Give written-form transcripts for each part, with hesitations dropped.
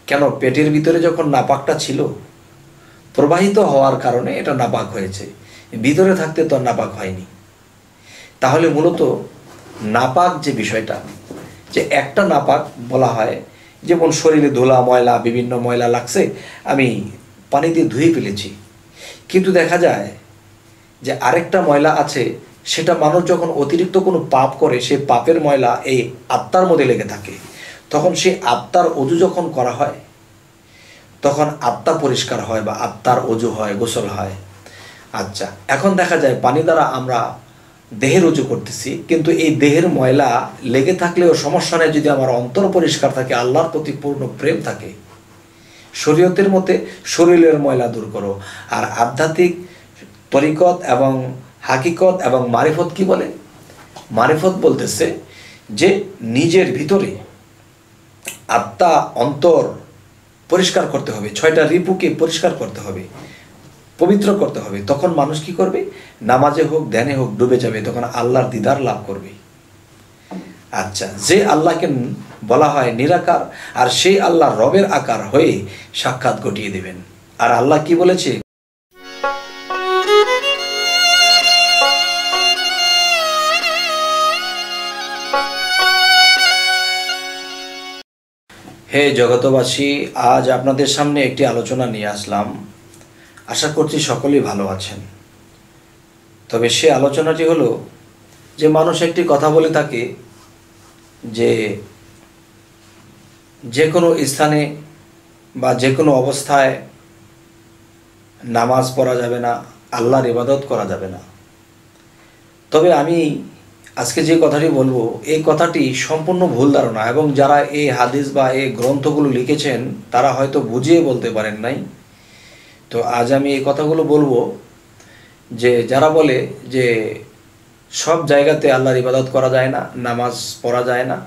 কেন? পেটের ভিতরে যখন নাপাকটা ছিল, প্রবাহিত হওয়ার কারণে এটা নাপাক হয়েছে, ভিতরে থাকতে তো নাপাক হয়নি। তাহলে মূলত নাপাক যে বিষয়টা, যে একটা নাপাক বলা হয়, যেমন শরীরে ধুলা ময়লা বিভিন্ন ময়লা লাগছে, আমি পানি দিয়ে ধুয়ে ফেলেছি, কিন্তু দেখা যায় যে আরেকটা ময়লা আছে, সেটা মানুষ যখন অতিরিক্ত কোনো পাপ করে, সেই পাপের ময়লা এই আত্মার মধ্যে লেগে থাকে, তখন সেই আত্মার অজু যখন করা হয়, তখন আত্মা পরিষ্কার হয় বা আত্মার অজু হয়, গোসল হয়। আচ্ছা, এখন দেখা যায় পানি দ্বারা আমরা দেহের অজু করতেছি, কিন্তু এই দেহের ময়লা লেগে থাকলেও সমস্যা নেই যদি আমার অন্তর পরিষ্কার থাকে, আল্লাহর প্রতি পূর্ণ প্রেম থাকে। শরীয়তের মতে শরীরের ময়লা দূর করো। আর আধ্যাত্মিক তরিকত এবং হাকিকত এবং মারিফত কি বলে? মারিফত বলতেছে যে নিজের ভিতরে আত্মা অন্তর পরিষ্কার করতে হবে, 6টা রিপুকে পরিষ্কার করতে হবে, পবিত্র করতে হবে। তখন মানুষ কি করবে? নামাজে হোক ধ্যানে হোক ডুবে যাবে, তখন আল্লাহর দিদার লাভ করবে। আচ্ছা, যে আল্লাহকে বলা হয় নিরাকার, আর সেই আল্লাহ রবের আকার হয়ে সাক্ষাৎ ঘটিয়ে দেবেন। আর আল্লাহ কি বলেছে? হে জগতবাসী, আজ আপনাদের সামনে একটি আলোচনা নিয়ে আসলাম। আশা করছি সকলেই ভালো আছেন। তবে সে আলোচনাটি হলো যে মানুষ একটি কথা বলে থাকে যে যে কোনো স্থানে বা যে কোনো অবস্থায় নামাজ পড়া যাবে না, আল্লাহর ইবাদত করা যাবে না। তবে আমি আজকে যে কথাটি বলবো, এই কথাটি সম্পূর্ণ ভুল ধারণা, এবং যারা এই হাদিস বা এই গ্রন্থগুলো লিখেছেন তারা হয়তো বুঝিয়ে বলতে পারেন নাই। তো আজ আমি এই কথাগুলো বলবো যে যারা বলে যে সব জায়গাতে আল্লাহর ইবাদত করা যায় না, নামাজ পড়া যায় না,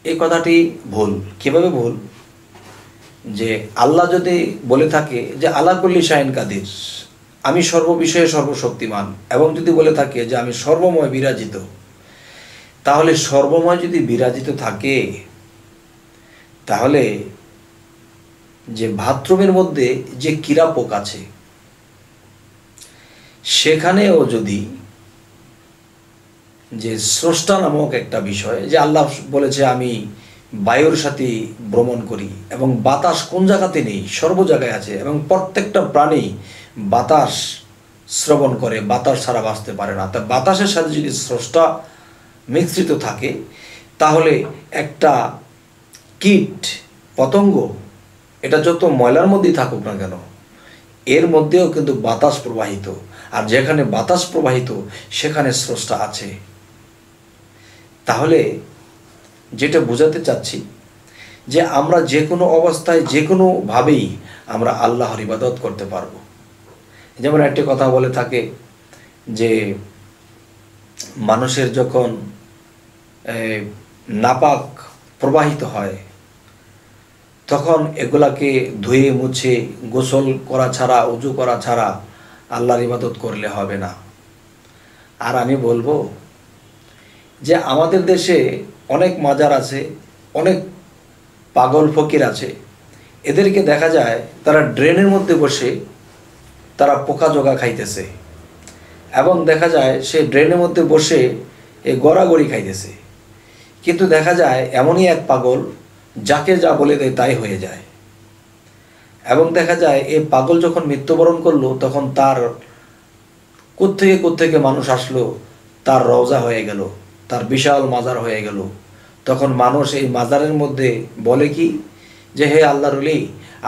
এই কথাটি ভুল। কিভাবে ভুল? যে আল্লাহ যদি বলে থাকে যে আলা কুল্লি শাইইন কাদির, আমি সর্ববিষয়ে সর্বশক্তিমান, এবং যদি বলে থাকে যে আমি সর্বময় বিরাজিত, তাহলে সর্বময় যদি বিরাজিত থাকে, তাহলে যে বাথরুমের মধ্যে যে কিরাপোক আছে, সেখানেও যদি যে স্রষ্টা নামক একটা বিষয়, যে আল্লাহ বলেছে আমি বায়ুর সাথে ভ্রমণ করি, এবং বাতাস কোন জায়গাতে নেই, সর্ব জায়গায় আছে, এবং প্রত্যেকটা প্রাণী বাতাস শ্রবণ করে, বাতাস ছাড়া বাঁচতে পারে না। তা বাতাসের সাথে যদি স্রষ্টা মিশ্রিত থাকে, তাহলে একটা কীট পতঙ্গ, এটা যত ময়লার মধ্যেই থাকুক না কেন, এর মধ্যেও কিন্তু বাতাস প্রবাহিত, আর যেখানে বাতাস প্রবাহিত সেখানে স্রষ্টা আছে। তাহলে যেটা বোঝাতে চাচ্ছি যে আমরা যে কোনো অবস্থায় যে কোনোভাবেই আমরা আল্লাহর ইবাদত করতে পারবো। যেমন একটি কথা বলে থাকে যে মানুষের যখন নাপাক প্রবাহিত হয়, তখন এগুলাকে ধুয়ে মুছে গোসল করা ছাড়া, উজু করা ছাড়া আল্লাহর ইবাদত করলে হবে না। আর আমি বলবো যে আমাদের দেশে অনেক মাজার আছে, অনেক পাগল ফকির আছে, এদেরকে দেখা যায় তারা ড্রেনের মধ্যে বসে তারা পোকা জোগা খাইতেছে, এবং দেখা যায় সে ড্রেনের মধ্যে বসে এই গড়াগড়ি খাইতেছে। কিন্তু দেখা যায় এমনই এক পাগল, যাকে যা বলে দেয় তাই হয়ে যায়। এবং দেখা যায় এই পাগল যখন মৃত্যুবরণ করলো, তখন তার কোত্থেকে মানুষ আসলো, তার রওজা হয়ে গেল, তার বিশাল মাজার হয়ে গেল। তখন মানুষ এই মাজারের মধ্যে বলে কি যে হে আল্লাহর ওলি,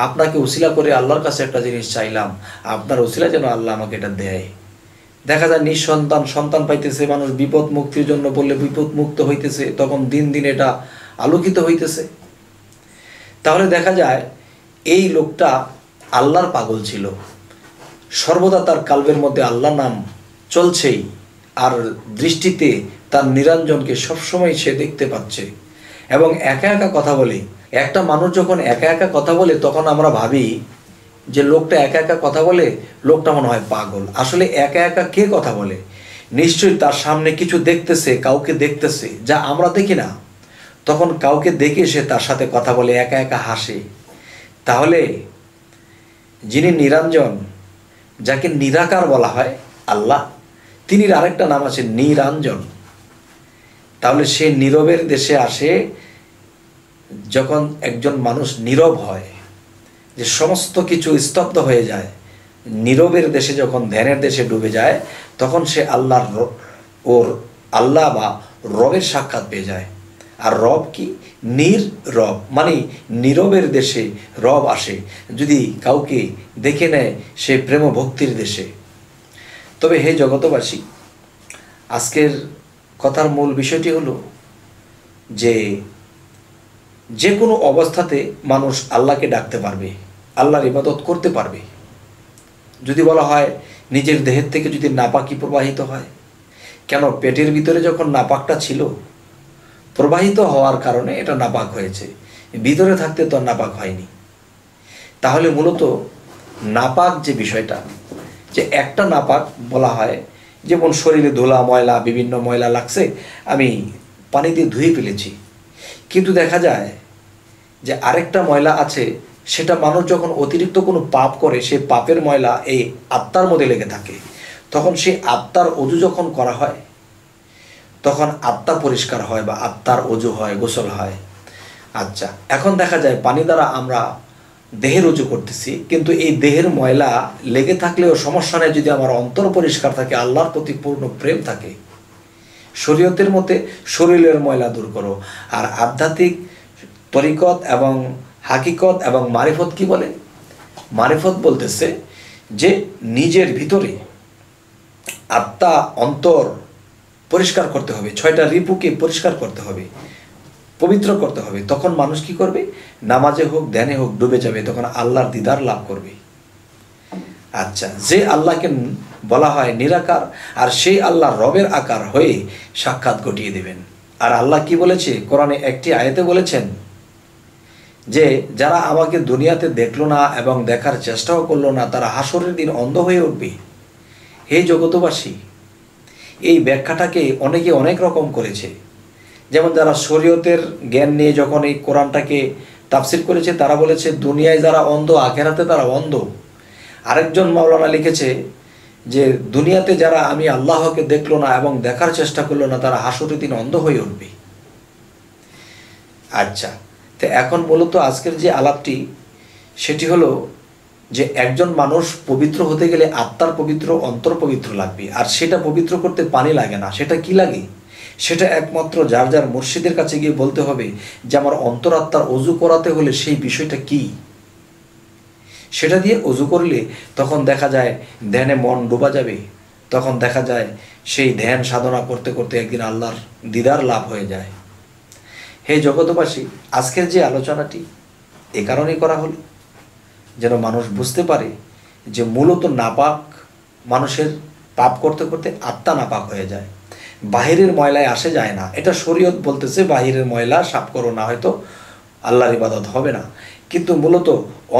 আপনাকে উসিলা করে আল্লাহর কাছে একটা জিনিস চাইলাম, আপনার উসিলা যেন আল্লাহ আমাকে এটা দেয়। দেখা যায় নিঃসন্তান সন্তান পাইতেছে, মানুষ বিপদ মুক্তির জন্য বললে বিপদ মুক্ত হইতেছে, তখন দিন দিন এটা আলোকিত হইতেছে। তাহলে দেখা যায় এই লোকটা আল্লাহর পাগল ছিল, সর্বদা তার কালবের মধ্যে আল্লাহর নাম চলছেই, আর দৃষ্টিতে তার নিরঞ্জনকে সবসময় সে দেখতে পাচ্ছে, এবং একা একা কথা বলে। একটা মানুষ যখন একা একা কথা বলে, তখন আমরা ভাবি যে লোকটা একা একা কথা বলে, লোকটা মনে হয় পাগল। আসলে একা একা কে কথা বলে? নিশ্চয়ই তার সামনে কিছু দেখতেছে, কাউকে দেখতেছে, যা আমরা দেখি না। তখন কাউকে দেখে সে তার সাথে কথা বলে, একা একা হাসে, তাহলে যিনি নিরঞ্জন, যাকে নিরাকার বলা হয় আল্লাহ, তিনি আরেকটা নাম আছে নিরঞ্জন। তাহলে সে নীরবের দেশে আসে যখন একজন মানুষ নীরব হয়, যে সমস্ত কিছু স্তব্ধ হয়ে যায়, নীরবের দেশে যখন ধ্যানের দেশে ডুবে যায়, তখন সে আল্লাহ বা রবের সাক্ষাৎ পেয়ে যায়। আর রব কি? রব, মানে নীরবের দেশে রব আসে যদি কাউকে দেখে নেয় সে প্রেম ভক্তির দেশে। তবে হে জগতবাসী, আজকের কথার মূল বিষয়টি হলো যে কোনো অবস্থাতে মানুষ আল্লাহকে ডাকতে পারবে, আল্লাহর ইবাদত করতে পারবে। যদি বলা হয় নিজের দেহের থেকে যদি নাপাকি প্রবাহিত হয়, কেন? পেটের ভিতরে যখন নাপাকটা ছিল, প্রবাহিত হওয়ার কারণে এটা নাপাক হয়েছে, ভিতরে থাকতে তো নাপাক হয়নি। তাহলে মূলত নাপাক যে বিষয়টা, যে একটা নাপাক বলা হয়, যেমন শরীরে ধুলা ময়লা বিভিন্ন ময়লা লাগছে, আমি পানি দিয়ে ধুয়ে ফেলেছি, কিন্তু দেখা যায় যে আরেকটা ময়লা আছে, সেটা মানুষ যখন অতিরিক্ত কোনো পাপ করে, সেই পাপের ময়লা এই আত্মার মধ্যে লেগে থাকে, তখন সেই আত্মার অজু যখন করা হয়, তখন আত্মা পরিষ্কার হয় বা আত্মার অজু হয়, গোসল হয়। আচ্ছা, এখন দেখা যায় পানি দ্বারা আমরা দেহের অজু করতেছি, কিন্তু এই দেহের ময়লা লেগে থাকলেও সমস্যা নেই যদি আমার অন্তর পরিষ্কার থাকে, আল্লাহর প্রতি পূর্ণ প্রেম থাকে। শরীয়তের মতে শরীরের ময়লা দূর করো। আর আধ্যাত্মিক তরিকত এবং হাকিকত এবং মারিফত কি বলে? মারিফত বলতেছে যে নিজের ভিতরে আত্মা অন্তর পরিষ্কার করতে হবে, 6টা রিপুকে পরিষ্কার করতে হবে, পবিত্র করতে হবে। তখন মানুষ কি করবে? নামাজে হোক ধ্যানে হোক ডুবে যাবে, তখন আল্লাহর দিদার লাভ করবে। আচ্ছা, যে আল্লাহকে বলা হয় নিরাকার, আর সেই আল্লাহ রবের আকার হয়ে সাক্ষাৎ ঘটিয়ে দেবেন। আর আল্লাহ কি বলেছে কোরআনে? একটি আয়াতে বলেছেন যে যারা আমাকে দুনিয়াতে দেখলো না এবং দেখার চেষ্টাও করলো না, তারা হাসরের দিন অন্ধ হয়ে উঠবে। হে জগতবাসী, এই ব্যাখ্যাটাকে অনেকে অনেক রকম করেছে। যেমন যারা শরীয়তের জ্ঞান নিয়ে যখন এই কোরআনটাকে তাফসির করেছে, তারা বলেছে দুনিয়ায় যারা অন্ধ, আখেরাতে তারা অন্ধ। আরেকজন মাওলানা লিখেছে যে দুনিয়াতে যারা আমি আল্লাহকে দেখলো না এবং দেখার চেষ্টা করলো না, তারা হাসরের দিন অন্ধ হয়ে উঠবে। আচ্ছা, তো এখন মূলত আজকের যে আলাপটি, সেটি হলো যে একজন মানুষ পবিত্র হতে গেলে আত্মার পবিত্র, অন্তর পবিত্র লাগবে। আর সেটা পবিত্র করতে পানি লাগে না। সেটা কি লাগে? সেটা একমাত্র যার যার মুর্শিদের কাছে গিয়ে বলতে হবে যে আমার অন্তরাত্মার অজু করাতে হলে সেই বিষয়টা কি। সেটা দিয়ে অজু করলে তখন দেখা যায় ধ্যানে মন ডোবা যাবে, তখন দেখা যায় সেই ধ্যান সাধনা করতে করতে একদিন আল্লাহর দিদার লাভ হয়ে যায়। হে জগতবাসী, আজকের যে আলোচনাটি এ কারণেই করা হলো যেন মানুষ বুঝতে পারে যে মূলত নাপাক মানুষের পাপ করতে করতে আত্মা নাপাক হয়ে যায়, বাহিরের ময়লায় আসে যায় না। এটা শরীয়ত বলতেছে বাহিরের ময়লা সাফ করো, না হয়তো আল্লাহর ইবাদত হবে না। কিন্তু মূলত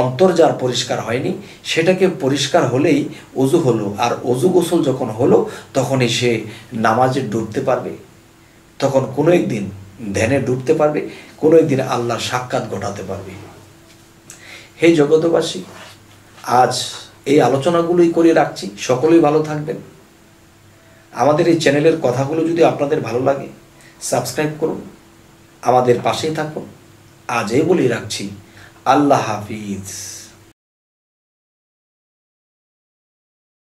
অন্তর যার পরিষ্কার হয়নি, সেটাকে পরিষ্কার হলেই অজু হলো, আর অজু গোসল যখন হলো তখনই সে নামাজে ডুবতে পারবে, তখন কোনো একদিন ধ্যানে ডুবতে পারবে, কোনো একদিন আল্লাহর সাক্ষাৎ ঘটাতে পারবে। হে জগতবাসী, আজ এই আলোচনাগুলোই করে রাখছি। সকলেই ভালো থাকবেন। আমাদের এই চ্যানেলের কথাগুলো যদি আপনাদের ভালো লাগে, সাবস্ক্রাইব করুন, আমাদের পাশেই থাকুন। আজ এই বলেই রাখছি, আল্লাহ হাফিজ।